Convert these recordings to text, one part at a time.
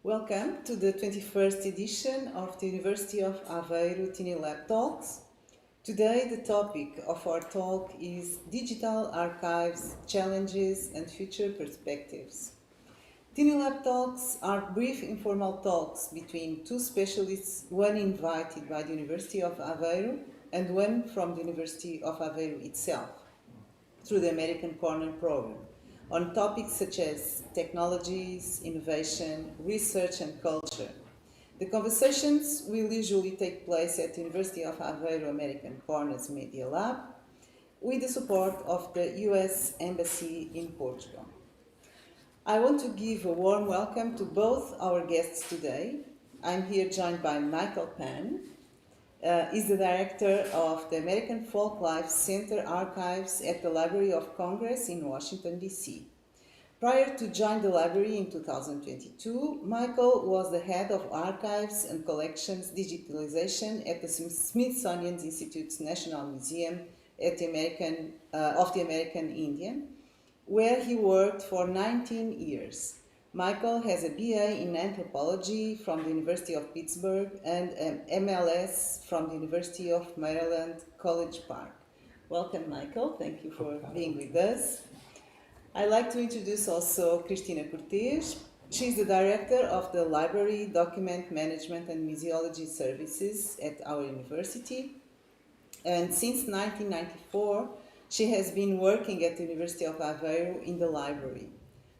Welcome to the 21st edition of the University of Aveiro TinyLab Talks. Today the topic of our talk is Digital Archives, Challenges and Future Perspectives. TinyLab Talks are brief informal talks between two specialists, one invited by the University of Aveiro and one from the University of Aveiro itself, through the American Corner program, on topics such as technologies, innovation, research and culture. The conversations will usually take place at the University of Aveiro American Corner's Media Lab with the support of the US Embassy in Portugal. I want to give a warm welcome to both our guests today. I'm here joined by Michael Pahn. Is the director of the American Folklife Center Archives at the Library of Congress in Washington, D.C. Prior to joining the library in 2022, Michael was the head of Archives and Collections Digitalization at the Smithsonian Institute's National Museum of the American Indian, where he worked for 19 years. Michael has a BA in Anthropology from the University of Pittsburgh and an MLS from the University of Maryland, College Park. Welcome, Michael. Thank you for being with us. I'd like to introduce also Cristina Cortês. She's the director of the Library, Document Management and Museology Services at our university. And since 1994, she has been working at the University of Aveiro in the library.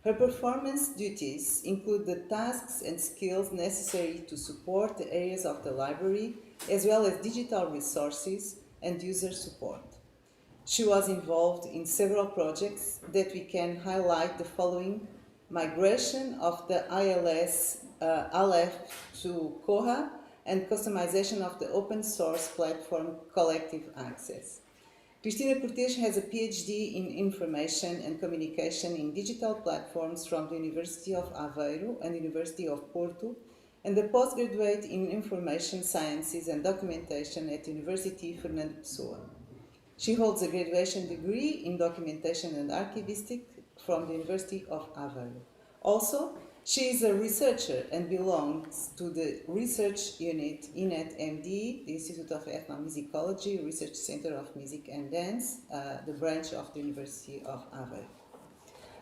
Her performance duties include the tasks and skills necessary to support the areas of the library, as well as digital resources and user support. She was involved in several projects that we can highlight the following: migration of the ILS Aleph to Koha and customization of the open source platform Collective Access. Cristina Cortês has a PhD in Information and Communication in Digital Platforms from the University of Aveiro and University of Porto, and a postgraduate in Information Sciences and Documentation at University Fernando Pessoa. She holds a graduation degree in Documentation and Archivistic from the University of Aveiro. Also, she is a researcher and belongs to the research unit INET-md, the Institute of Ethnomusicology, Research Center of Music and Dance, the branch of the University of Aveiro.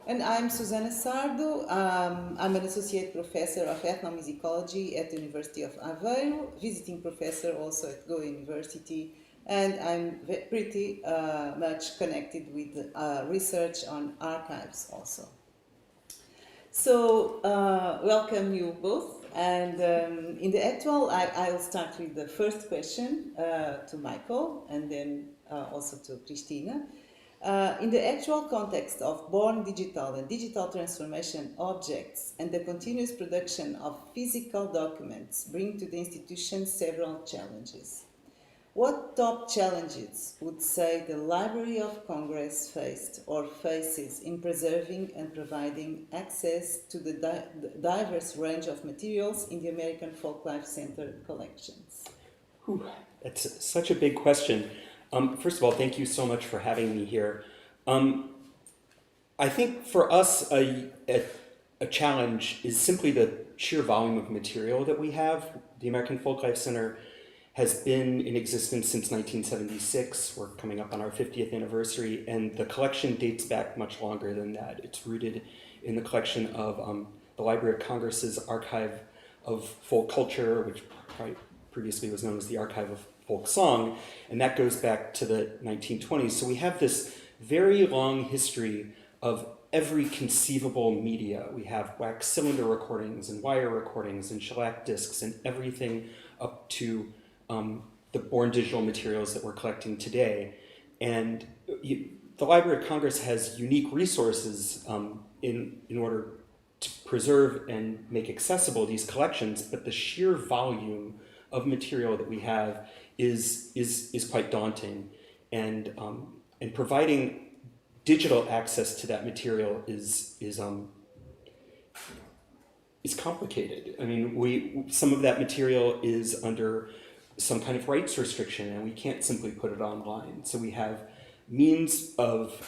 And I'm Susana Sardo. I'm an associate professor of ethnomusicology at the University of Aveiro, visiting professor also at Go University, and I'm pretty much connected with research on archives also. So, welcome you both, and in the actual, I'll start with the first question to Michael, and then also to Cristina. In the actual context of born digital and digital transformation objects and the continuous production of physical documents bring to the institution several challenges. What top challenges would say the Library of Congress faced or faces in preserving and providing access to the diverse range of materials in the American Folklife Center collections? That's such a big question. First of all, thank you so much for having me here. I think for us, a challenge is simply the sheer volume of material that we have. The American Folklife Center has been in existence since 1976. We're coming up on our 50th anniversary, and the collection dates back much longer than that. It's rooted in the collection of the Library of Congress's Archive of Folk Culture, which previously was known as the Archive of Folk Song, and that goes back to the 1920s. So we have this very long history of every conceivable media. We have wax cylinder recordings and wire recordings and shellac discs and everything up to the born digital materials that we're collecting today. And the Library of Congress has unique resources in order to preserve and make accessible these collections, but the sheer volume of material that we have is quite daunting. And providing digital access to that material is complicated. I mean, some of that material is under some kind of rights restriction, and we can't simply put it online. So we have means of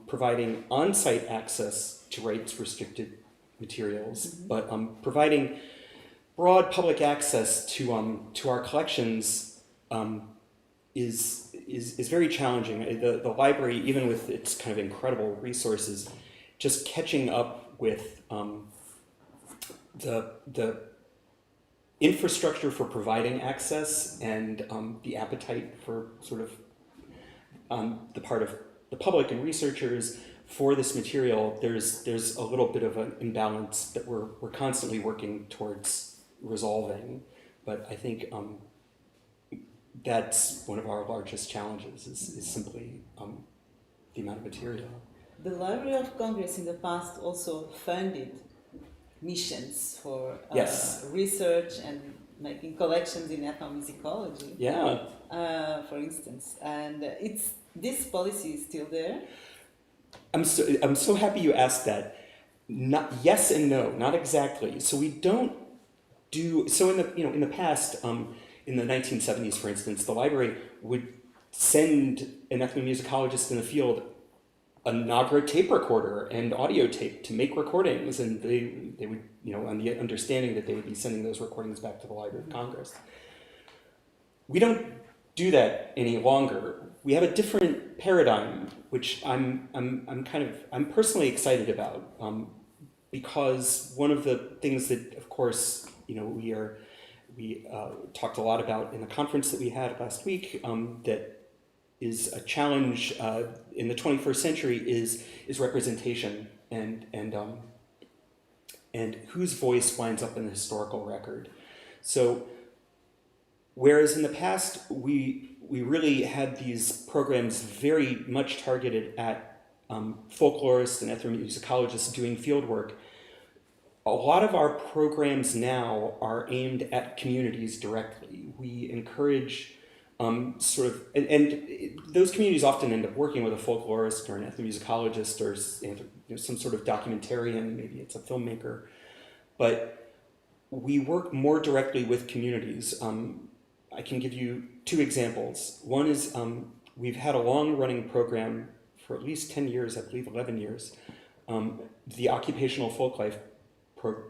providing on-site access to rights-restricted materials, but providing broad public access to our collections is very challenging. The library, even with its kind of incredible resources, just catching up with the infrastructure for providing access and the appetite for sort of the part of the public and researchers for this material. There's a little bit of an imbalance that we're constantly working towards resolving, but I think that's one of our largest challenges is simply the amount of material. The Library of Congress in the past also funded missions for Yes. research and making collections in ethnomusicology. Yeah. For instance, and this policy is still there. I'm so happy you asked that. Not yes and no, not exactly. So we don't do so in the past. In the 1970s, for instance, the library would send an ethnomusicologist in the field a Nagra tape recorder and audio tape to make recordings, and they would, on the understanding that they would be sending those recordings back to the Library of Congress. We don't do that any longer. We have a different paradigm, which I'm personally excited about, because one of the things that, of course, we talked a lot about in the conference that we had last week, that is a challenge in the 21st century is representation and whose voice winds up in the historical record. So whereas in the past we really had these programs very much targeted at folklorists and ethnomusicologists doing field work, a lot of our programs now are aimed at communities directly. We encourage and those communities often end up working with a folklorist or an ethnomusicologist or some sort of documentarian, maybe it's a filmmaker, but we work more directly with communities. I can give you two examples. One is we've had a long-running program for at least 10 years, I believe 11 years, the Occupational Folklife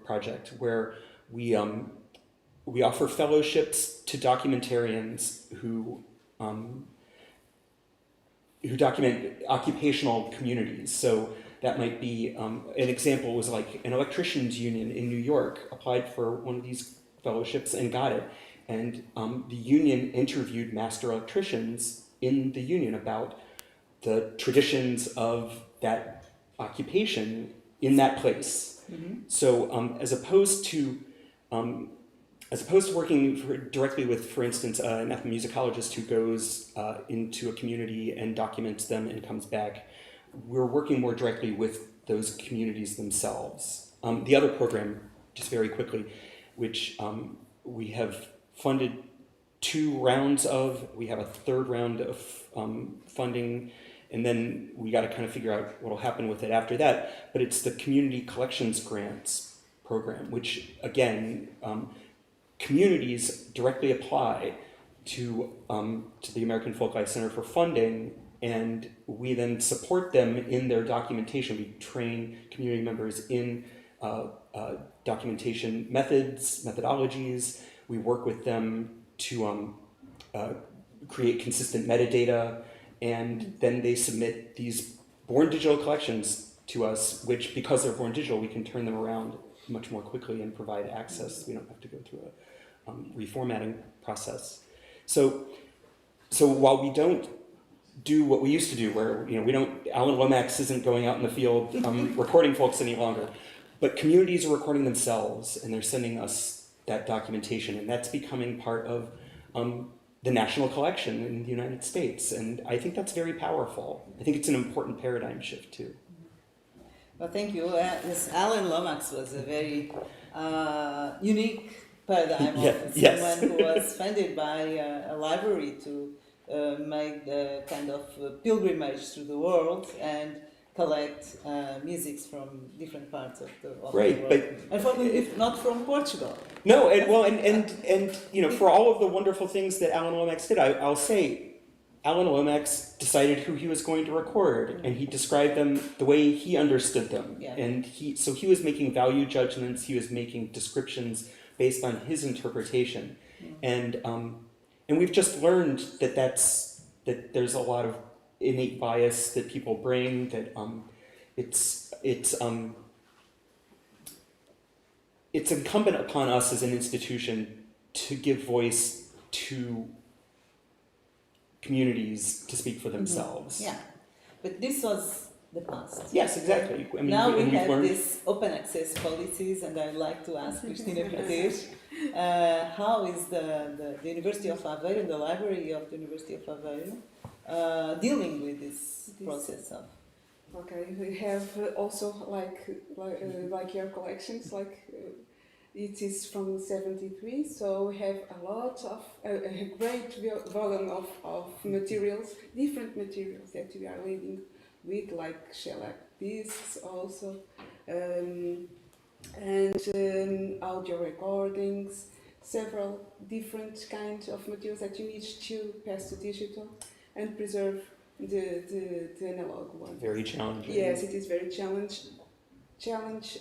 project, where we offer fellowships to documentarians who document occupational communities. So that might be an example was like an electricians union in New York applied for one of these fellowships and got it, and the union interviewed master electricians in the union about the traditions of that occupation in that place. Mm-hmm. So as opposed to working directly with, for instance, an ethnomusicologist who goes into a community and documents them and comes back, we're working more directly with those communities themselves. The other program, just very quickly, which we have funded 2 rounds of, we have a 3rd round of funding, and then we got to kind of figure out what will happen with it after that. But it's the Community Collections Grants program, which again, communities directly apply to the American Folklife Center for funding, and we then support them in their documentation. We train community members in documentation methodologies. We work with them to create consistent metadata, and then they submit these born digital collections to us, which, because they're born digital, we can turn them around much more quickly and provide access. We don't have to go through a reformatting process. So while we don't do what we used to do, where Alan Lomax isn't going out in the field recording folks any longer, but communities are recording themselves and they're sending us that documentation, and that's becoming part of the national collection in the United States, and I think that's very powerful. I think it's an important paradigm shift too. Well, thank you. Yes, Alan Lomax was a very unique paradigm of someone who was funded by a library to make the kind of pilgrimage through the world and collect musics from different parts of the world. Right, but if not from Portugal. No, and for all of the wonderful things that Alan Lomax did, I'll say Alan Lomax decided who he was going to record, and he described them the way he understood them. Yeah. And he was making value judgments, he was making descriptions based on his interpretation. And we've just learned that there's a lot of innate bias that people bring, that it's incumbent upon us as an institution to give voice to communities to speak for themselves. Yeah, but this was the past. Yes, exactly. I mean, now we we've have learned... these open access policies, and I'd like to ask Cristina Cortês, how is the University of Aveiro and the library of the University of Aveiro dealing with this process of... Okay, we have also like your collections, it is from 73, so we have a lot of, a great volume of materials, different materials that we are leading with, like shellac discs also, and audio recordings, several different kinds of materials that you need to pass to digital and preserve the analog one. Very challenging. Yes, it is very challenge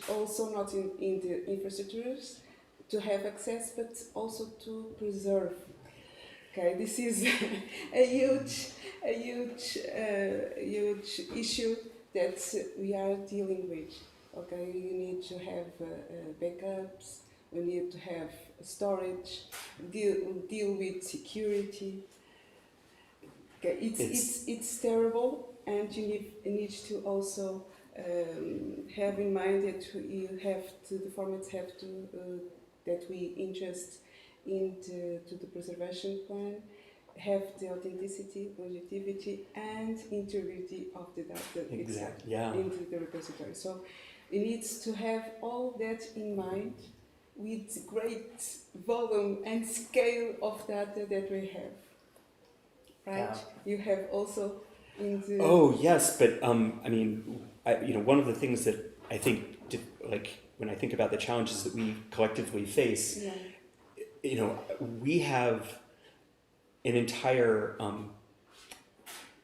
also not in the infrastructures to have access, but also to preserve. Okay, this is a huge issue that we are dealing with. Okay, you need to have backups, we need to have storage, deal with security. Okay, it's terrible, and you need to also have in mind that you have to, the formats have to, that we interest into the preservation plan, have the authenticity, longevity, and integrity of the data Exactly. Yeah. into the repository. So it needs to have all that in mind with great volume and scale of data that we have. Right? Yeah. You have also in the... Oh yes, but I mean, one of the things that I think, when I think about the challenges that we collectively face, we have an entire,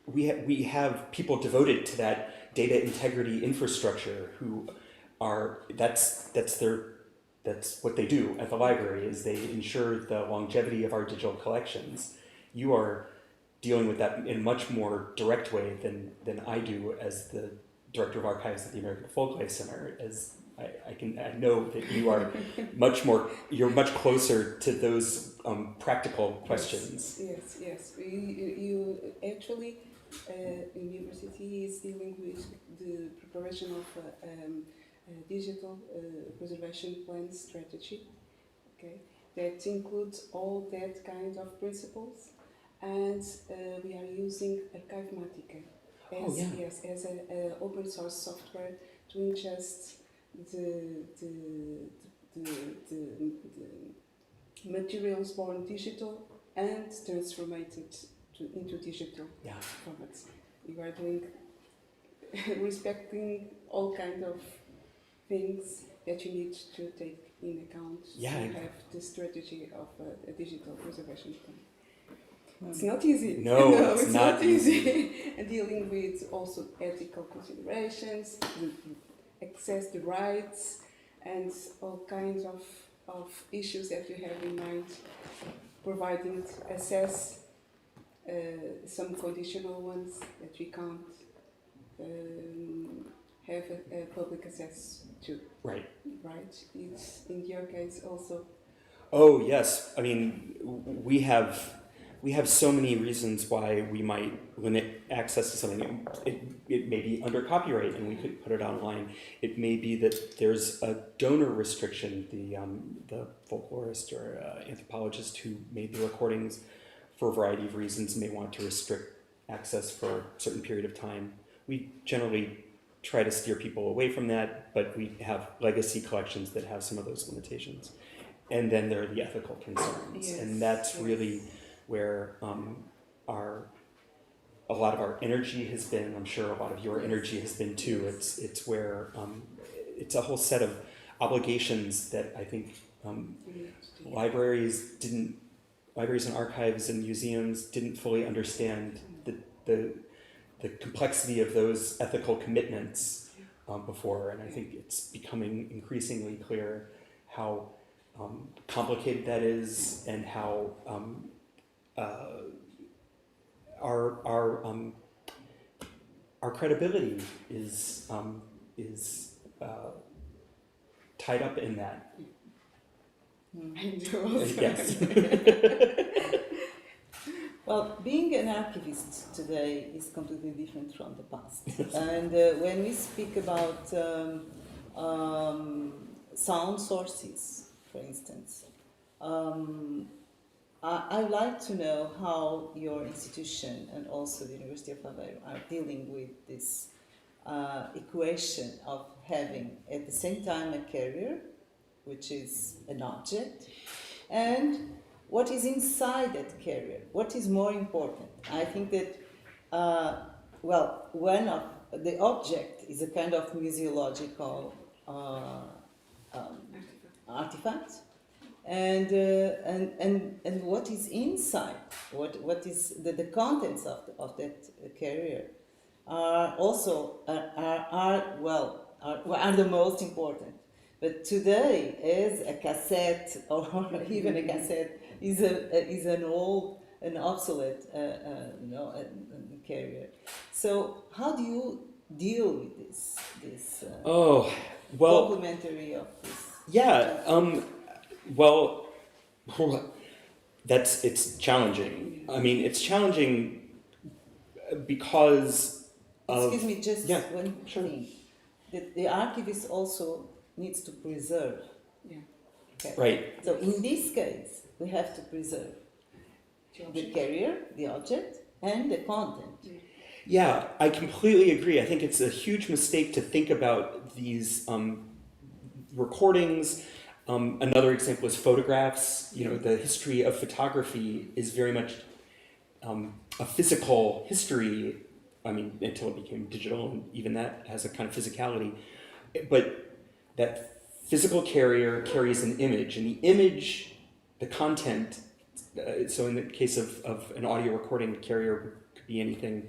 we have people devoted to that data integrity infrastructure who are, that's what they do at the library, is they ensure the longevity of our digital collections. You are dealing with that in a much more direct way than I do as the Director of Archives at the American Folklife Center. As I know that you are you're much closer to those practical questions. Yes. You actually, university is dealing with the preparation of a digital preservation plan strategy. Okay, that includes all that kind of principles. And we are using Archivematica as an open source software to ingest the materials born digital and transform it into digital formats. We are doing respecting all kind of things that you need to take in account to have the strategy of a digital preservation plan. It's not easy. No, it's not easy. And dealing with also ethical considerations, access to rights, and all kinds of issues that you have in mind, providing access, some conditional ones that we can't have a public access to. Right. It's in your case also. Oh yes, I mean we have so many reasons why we might limit access to something. It may be under copyright and we could put it online. It may be that there's a donor restriction. The folklorist or anthropologist who made the recordings for a variety of reasons may want to restrict access for a certain period of time. We generally try to steer people away from that, but we have legacy collections that have some of those limitations. And then there are the ethical concerns. Yes. And that's really where a lot of our energy has been. I'm sure a lot of your energy has been too. It's where it's a whole set of obligations that I think libraries and archives and museums didn't fully understand the complexity of those ethical commitments before. And I think it's becoming increasingly clear how complicated that is, and how our credibility is tied up in that. Yes. Well, being an archivist today is completely different from the past. And when we speak about sound sources, for instance, I'd like to know how your institution and also the University of Aveiro are dealing with this equation of having at the same time a carrier, which is an object, and what is inside that carrier, what is more important. I think that, one of the object is a kind of museological artifact, and what is inside, what is the contents of that carrier are also are the most important. But today, as a cassette or even a cassette is an old, an obsolete, carrier. So how do you deal with this complementary of this? Yeah. Well, it's challenging. I mean, it's challenging because of... Excuse me, just one thing. The archivist also needs to preserve. Yeah. Okay. Right. So in this case, we have to preserve the carrier, the object, and the content. Yeah, I completely agree. I think it's a huge mistake to think about these recordings. Another example is photographs. You know, the history of photography is very much a physical history. I mean, until it became digital, and even that has a kind of physicality. But that physical carrier carries an image, and the image, the content, so in the case of an audio recording, carrier could be anything,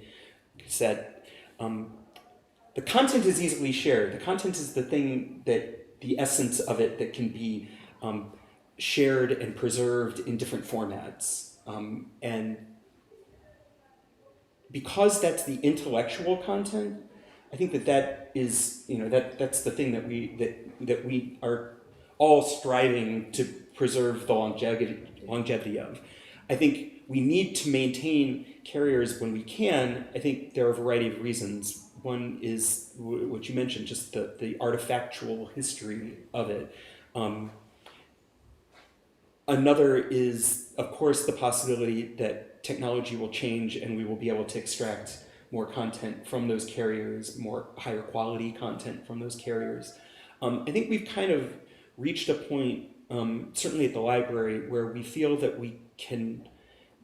cassette. The content is easily shared. The content is the thing that, the essence of it that can be shared and preserved in different formats. And because that's the intellectual content, I think that is, that's the thing that we are all striving to preserve the longevity of. I think we need to maintain carriers when we can. I think there are a variety of reasons. One is what you mentioned, just the artifactual history of it. Another is, of course, the possibility that technology will change and we will be able to extract more content from those carriers, more higher quality content from those carriers. I think we've kind of reached a point, certainly at the library, where we feel that we can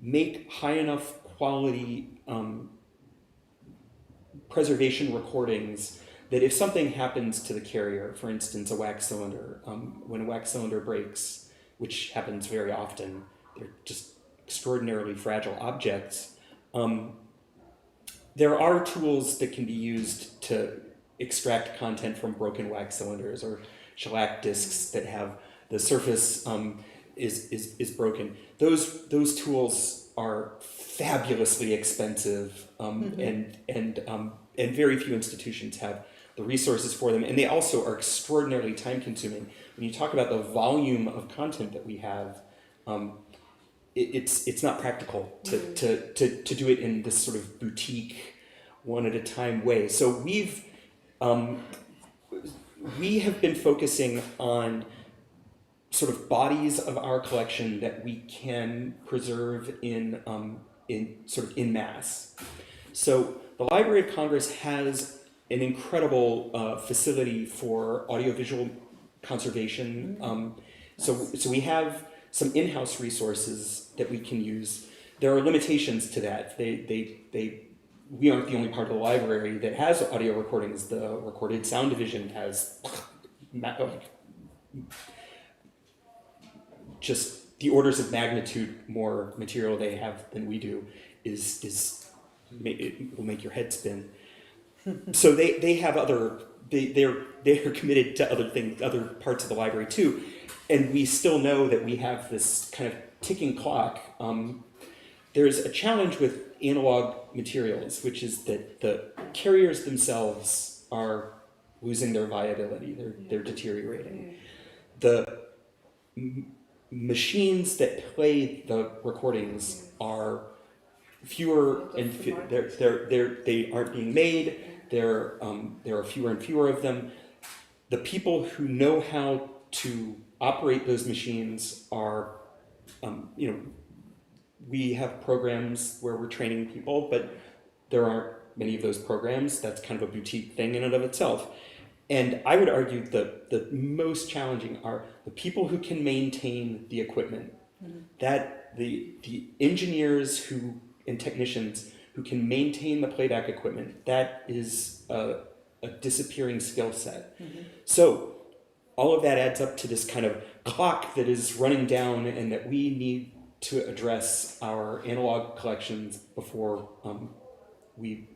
make high enough quality preservation recordings that if something happens to the carrier, for instance, a wax cylinder, when a wax cylinder breaks, which happens very often, they're just extraordinarily fragile objects, there are tools that can be used to extract content from broken wax cylinders or shellac discs that have the surface is broken. Those tools are fabulously expensive, and very few institutions have the resources for them, and they also are extraordinarily time consuming. When you talk about the volume of content that we have, it's not practical to do it in this sort of boutique, one at a time way. So we have been focusing on sort of bodies of our collection that we can preserve in mass. So the Library of Congress has an incredible facility for audiovisual conservation. So we have some in-house resources that we can use. There are limitations to that. We aren't the only part of the library that has audio recordings. The Recorded Sound Division has just the orders of magnitude more material they have than we do. It will make your head spin. so they have they're committed to other things, other parts of the library too, and we still know that we have this kind of ticking clock. There's a challenge with analog materials, which is that the carriers themselves are losing their viability. They're deteriorating. The machines that play the recordings are fewer and they aren't being made. There are fewer and fewer of them. The people who know how to operate those machines are, we have programs where we're training people, but there aren't many of those programs. That's kind of a boutique thing in and of itself. And I would argue the most challenging are the people who can maintain the equipment. That the engineers and technicians who can maintain the playback equipment, that is a disappearing skill set. So all of that adds up to this kind of clock that is running down, and that we need to address our analog collections before we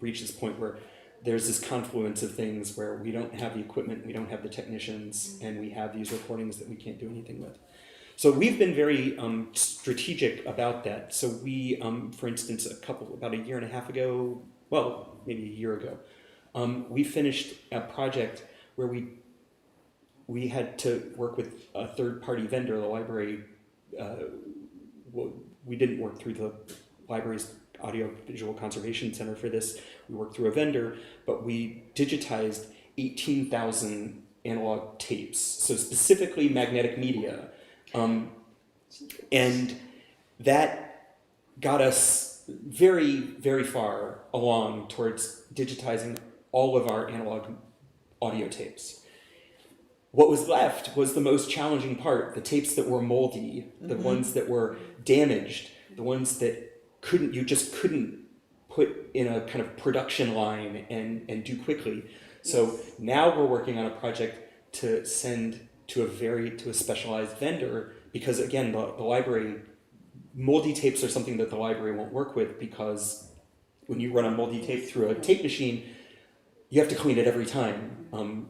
reach this point where there's this confluence of things where we don't have the equipment, we don't have the technicians, and we have these recordings that we can't do anything with. So we've been very strategic about that. So we, for instance, about a year and a half ago, well, maybe a year ago, we finished a project where we had to work with a third-party vendor. The library, we didn't work through the library's Audiovisual Conservation Center for this. We worked through a vendor, but we digitized 18,000 analog tapes, so specifically magnetic media. And that got us very, very far along towards digitizing all of our analog audio tapes. What was left was the most challenging part, the tapes that were moldy, the ones that were damaged, the ones that you just couldn't put in a kind of production line and do quickly. So now we're working on a project to send to a specialized vendor, because again, the library, moldy tapes are something that the library won't work with, because when you run a moldy tape through a tape machine, you have to clean it every time.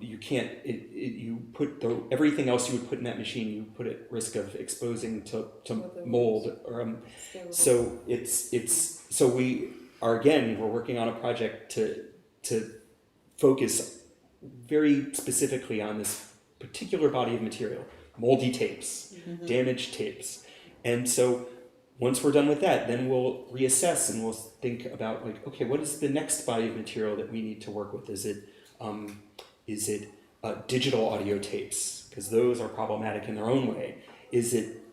You can't, you put everything else you would put in that machine, you put at risk of exposing to mold. So so we are, again, we're working on a project to focus very specifically on this particular body of material, moldy tapes, damaged tapes. And so once we're done with that, then we'll reassess and we'll think about, like, okay, what is the next body of material that we need to work with? Is it digital audio tapes? Because those are problematic in their own way. Is it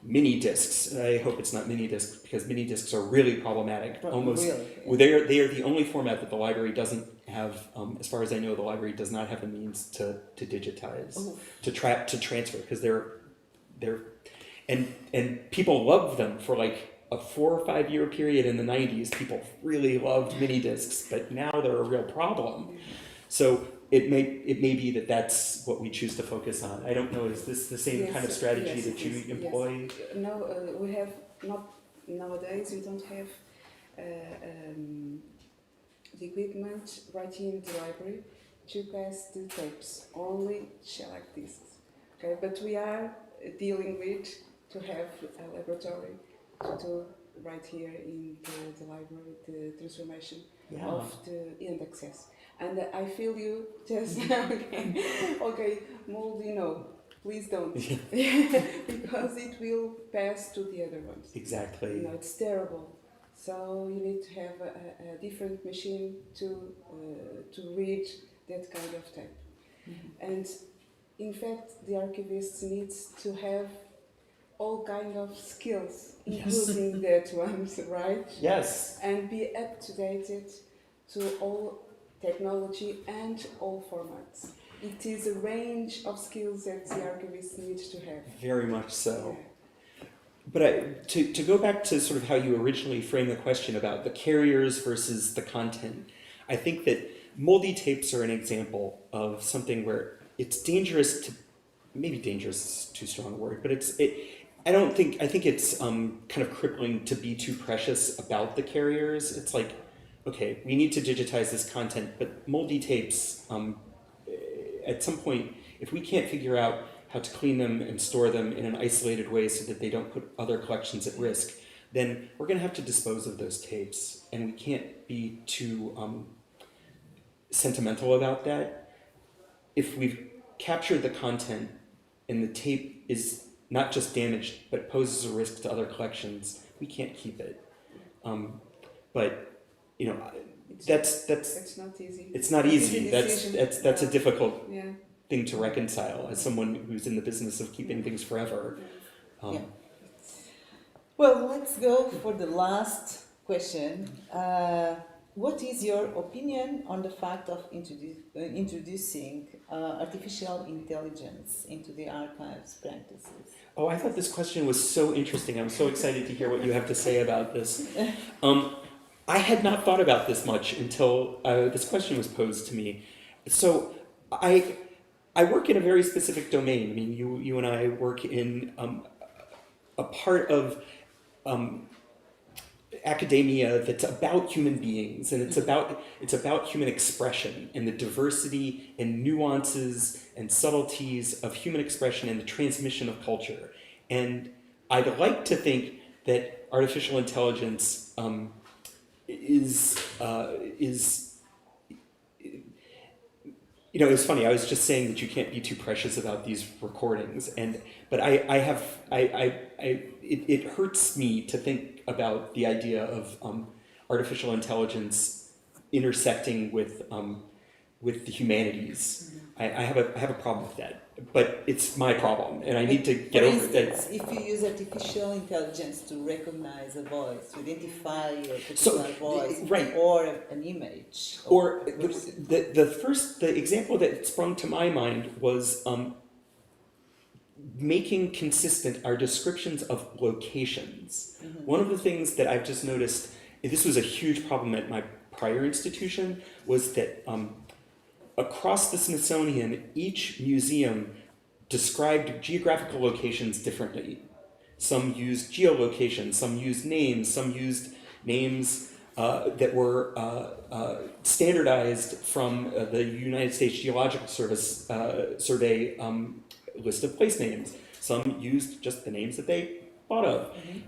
mini discs? I hope it's not mini discs, because mini discs are really problematic. Almost, well, they are the only format that the library doesn't have. As far as I know, the library does not have the means to digitize, to transfer, because they're and people loved them for like a 4 or 5 year period in the 90s. People really loved mini discs, but now they're a real problem. So it may be that that's what we choose to focus on. I don't know, is this the same kind of strategy that you employ? Yes. No, we have not, nowadays we don't have the equipment right here in the library to pass the tapes, only shellac discs. Okay, but we are dealing with to have a laboratory to do right here in the library, the transformation of the end access. And I feel you just okay, moldy, no, please don't, because it will pass to the other ones. Exactly. You know, it's terrible. So you need to have a different machine to read that kind of tape. And in fact, the archivist needs to have all kind of skills, including that ones, right? Yes. And be up to date to all technology and all formats. It is a range of skills that the archivist needs to have. Very much so. Yeah. But to go back to sort of how you originally framed the question about the carriers versus the content, I think that moldy tapes are an example of something where it's dangerous to, maybe dangerous is too strong a word, but I think it's kind of crippling to be too precious about the carriers. It's like, okay, we need to digitize this content, but moldy tapes, at some point, if we can't figure out how to clean them and store them in an isolated way so that they don't put other collections at risk, then we're going to have to dispose of those tapes, and we can't be too sentimental about that. If we've captured the content and the tape is not just damaged but poses a risk to other collections, we can't keep it. But you know, that's It's not easy. it's not easy. Decision. That's a difficult Yeah. thing to reconcile as someone who's in the business of keeping things forever. Yeah. Well, let's go for the last question. What is your opinion on the fact of introducing artificial intelligence into the archives practices? Oh, I thought this question was so interesting. I'm so excited to hear what you have to say about this. I had not thought about this much until this question was posed to me. So I work in a very specific domain. I mean, you and I work in a part of academia that's about human beings, and it's about human expression and the diversity and nuances and subtleties of human expression and the transmission of culture. And I'd like to think that artificial intelligence is you know, it's funny. I was just saying that you can't be too precious about these recordings, but it hurts me to think about the idea of artificial intelligence intersecting with the humanities. I have a problem with that, but it's my problem, and I need to get over that. For instance, if you use artificial intelligence to recognize a voice, to identify a particular voice, right. or an image, Or the example that sprung to my mind was making consistent our descriptions of locations. Mm-hmm. One of the things that I've just noticed, this was a huge problem at my prior institution, was that across the Smithsonian, each museum described geographical locations differently. Some used geolocation, some used names that were standardized from the United States Geological Service survey list of place names. Some used just the names that they thought of. Mm-hmm.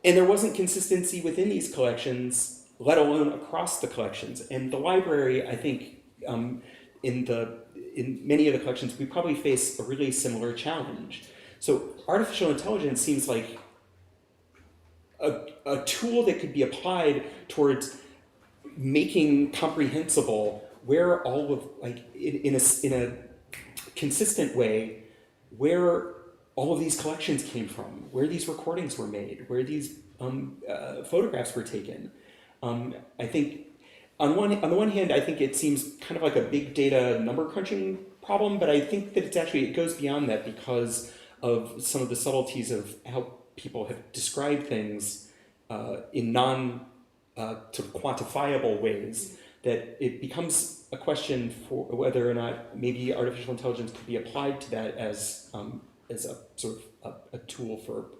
And there wasn't consistency within these collections, let alone across the collections. And the library, I think, in many of the collections, we probably face a really similar challenge. So artificial intelligence seems like a tool that could be applied towards making comprehensible where all of, like, in a consistent way, where all of these collections came from, where these recordings were made, where these photographs were taken. I think on the one hand, I think it seems kind of like a big data number crunching problem, but I think that it goes beyond that because of some of the subtleties of how people have described things in sort of quantifiable ways, that it becomes a question for whether or not maybe artificial intelligence could be applied to that as a sort of a tool for,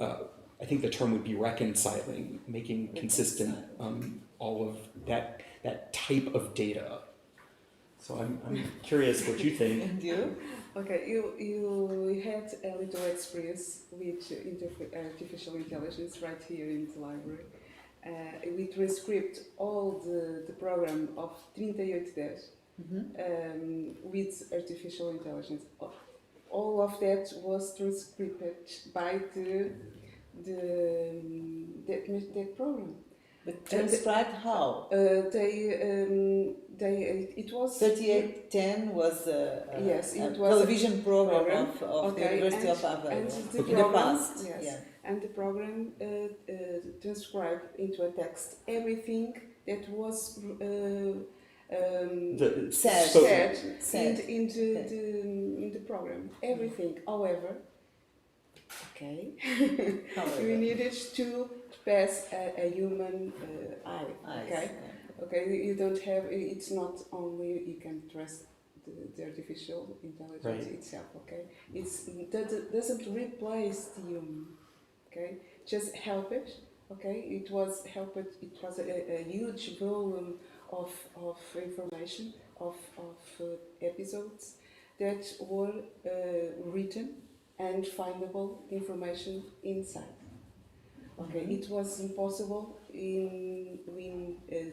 I think the term would be reconciling, making consistent all of that type of data. So I'm curious what you think. And you? Okay, you had a little experience with artificial intelligence right here in the library. We transcribed all the program of 38 days with artificial intelligence. All of that was transcribed by that program. But transcribed how? It was 3810 was yes, a it was television program of the University of Aveiro and the in the past. Yes, yeah. and the program transcribed into a text everything that was said in the program. Everything, however, we needed to pass a human eye. Okay, you don't have. It's not only you can trust the artificial intelligence itself. Okay, that doesn't replace the human. Okay, just help it. Okay, it was helped. It was a huge volume of information of episodes that were written and findable information inside. Okay, it was impossible in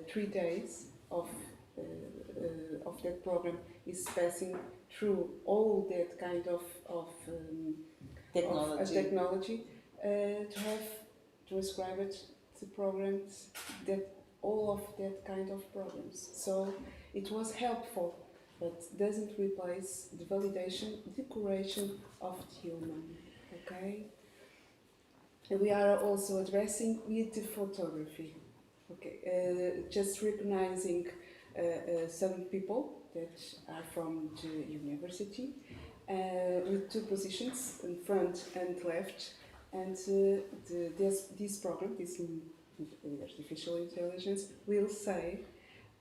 3 days of that program is passing through all that kind of technology to have transcribe it to programs that all of that kind of programs. So it was helpful, but doesn't replace the validation, the curation of the human. Okay. And we are also addressing with the photography. Okay, just recognizing some people that are from the university with 2 positions, in front and left, and this program, this artificial intelligence, will say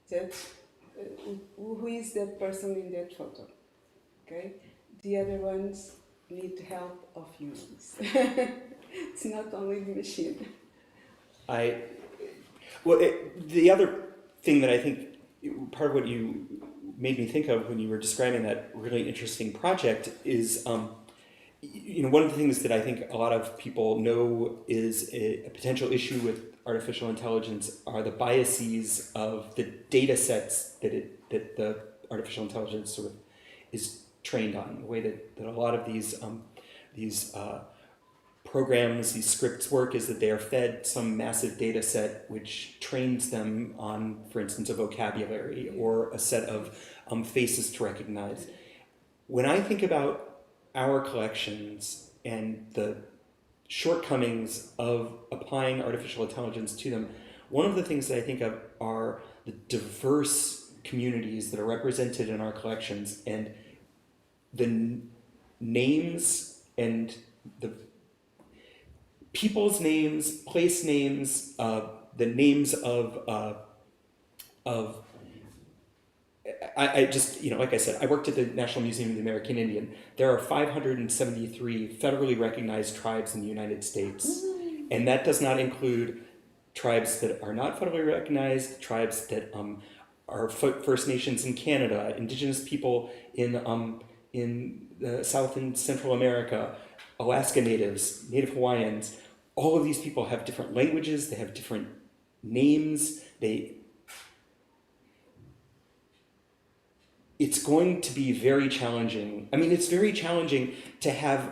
that who is that person in that photo. Okay, the other ones need help of humans. It's not only the machine. The other thing that I think, part of what you made me think of when you were describing that really interesting project is, one of the things that I think a lot of people know is a potential issue with artificial intelligence are the biases of the data sets that the artificial intelligence sort of is trained on. The way that a lot of these programs, these scripts work is that they are fed some massive data set which trains them on, for instance, a vocabulary or a set of faces to recognize. When I think about our collections and the shortcomings of applying artificial intelligence to them, one of the things that I think of are the diverse communities that are represented in our collections and the names and the people's names, place names, the names of I just, like I said, I worked at the National Museum of the American Indian. There are 573 federally recognized tribes in the United States, and that does not include tribes that are not federally recognized, tribes that are First Nations in Canada, Indigenous people in South and Central America, Alaska Natives, Native Hawaiians. All of these people have different languages, they have different names, it's going to be very challenging. I mean, it's very challenging to have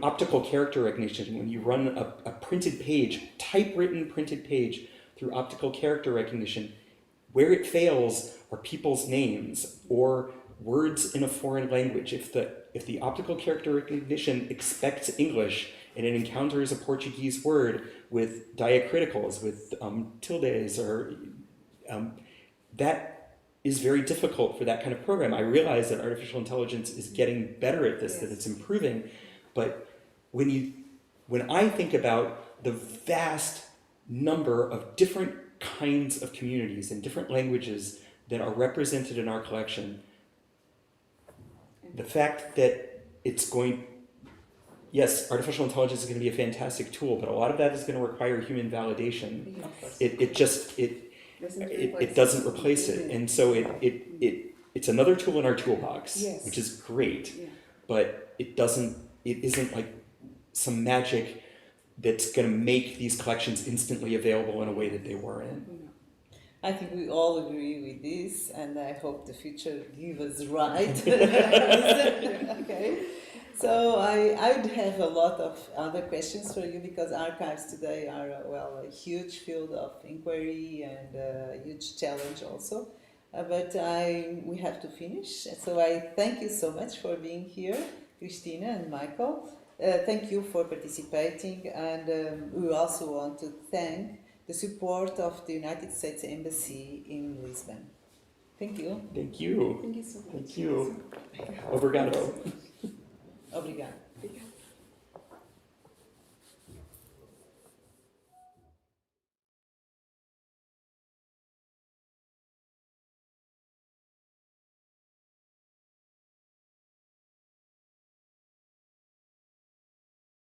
optical character recognition when you run a printed page, typewritten printed page through optical character recognition. Where it fails are people's names or words in a foreign language. If the optical character recognition expects English and it encounters a Portuguese word with diacriticals, with tildes, or that is very difficult for that kind of program. I realize that artificial intelligence is getting better at this, yes, that it's improving, but when I think about the vast number of different kinds of communities and different languages that are represented in our collection, the fact that yes, artificial intelligence is going to be a fantastic tool, but a lot of that is going to require human validation. Yes. It doesn't replace it, and so it's another tool in our toolbox, yes, which is great, yeah, but it isn't like some magic that's going to make these collections instantly available in a way that they were in. I think we all agree with this, and I hope the future gives us right. Okay. So I would have a lot of other questions for you because archives today are, a huge field of inquiry and a huge challenge also. But we have to finish. So I thank you so much for being here, Cristina and Michael. Thank you for participating, and we also want to thank the support of the United States Embassy in Lisbon. Thank you. Thank you. Thank you so much. Thank you. Obrigado. Obrigada.